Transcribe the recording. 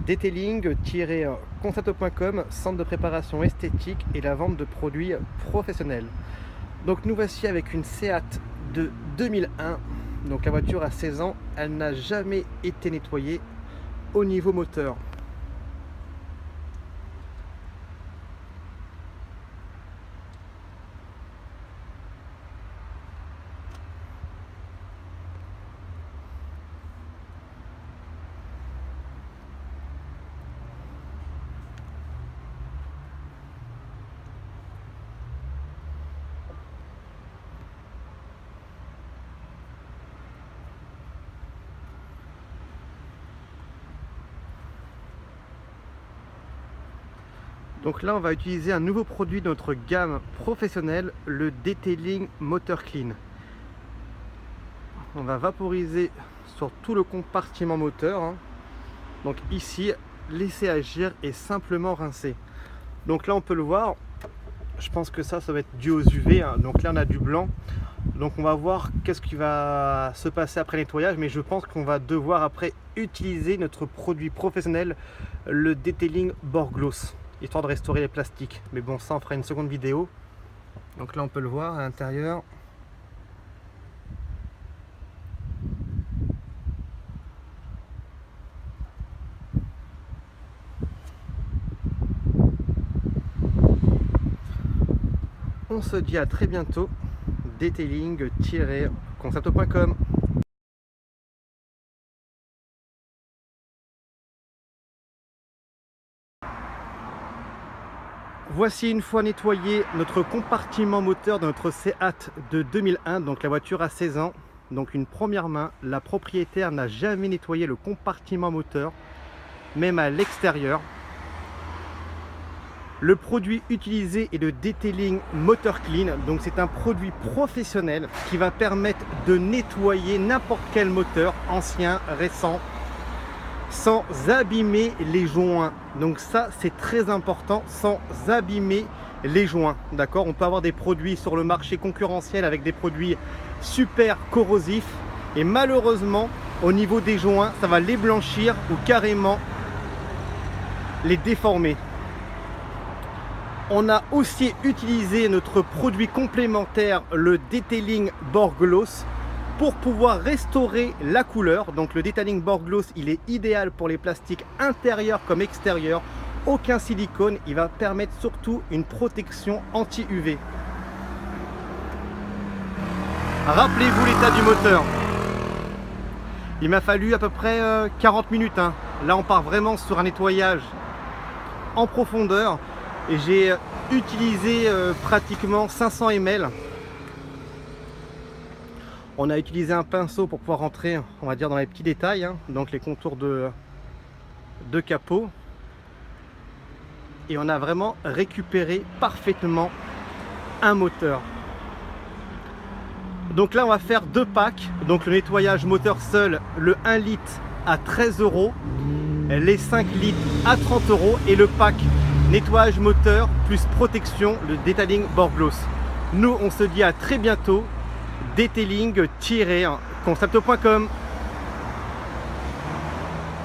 Detailing-concerto.com, centre de préparation esthétique et la vente de produits professionnels. Donc nous voici avec une Seat de 2001. Donc la voiture a 16 ans, elle n'a jamais été nettoyée au niveau moteur. Donc là on va utiliser un nouveau produit de notre gamme professionnelle, le Detailing Motor Clean. On va vaporiser sur tout le compartiment moteur. Donc ici, laisser agir et simplement rincer. Donc là on peut le voir, je pense que ça va être dû aux UV. Donc là on a du blanc. Donc on va voir qu'est-ce qui va se passer après nettoyage, mais je pense qu'on va devoir après utiliser notre produit professionnel, le Detailing Borgloss, histoire de restaurer les plastiques. Mais bon, ça on fera une seconde vidéo. Donc là on peut le voir à l'intérieur. On se dit à très bientôt. Detailing-concerto.com. Voici une fois nettoyé notre compartiment moteur de notre Seat de 2001. Donc la voiture a 16 ans. Donc une première main, la propriétaire n'a jamais nettoyé le compartiment moteur, même à l'extérieur. Le produit utilisé est le Detailing Motor Clean. Donc c'est un produit professionnel qui va permettre de nettoyer n'importe quel moteur, ancien, récent, sans abîmer les joints. Donc ça c'est très important, sans abîmer les joints. D'accord, on peut avoir des produits sur le marché concurrentiel avec des produits super corrosifs et malheureusement au niveau des joints ça va les blanchir ou carrément les déformer. On a aussi utilisé notre produit complémentaire, le Detailing Borgloss, pour pouvoir restaurer la couleur. Donc le Detailing Borgloss, il est idéal pour les plastiques intérieurs comme extérieurs. Aucun silicone, il va permettre surtout une protection anti-UV. Rappelez-vous l'état du moteur. Il m'a fallu à peu près 40 minutes. Là on part vraiment sur un nettoyage en profondeur. Et j'ai utilisé pratiquement 500 ml. On a utilisé un pinceau pour pouvoir rentrer, on va dire, dans les petits détails, donc les contours de capot. Et on a vraiment récupéré parfaitement un moteur. Donc là on va faire deux packs. Donc le nettoyage moteur seul, le 1 litre à 13 €, les 5 litres à 30 € et le pack nettoyage moteur plus protection, le Detailing Borgloss. Nous on se dit à très bientôt. Detailing-concerto.com.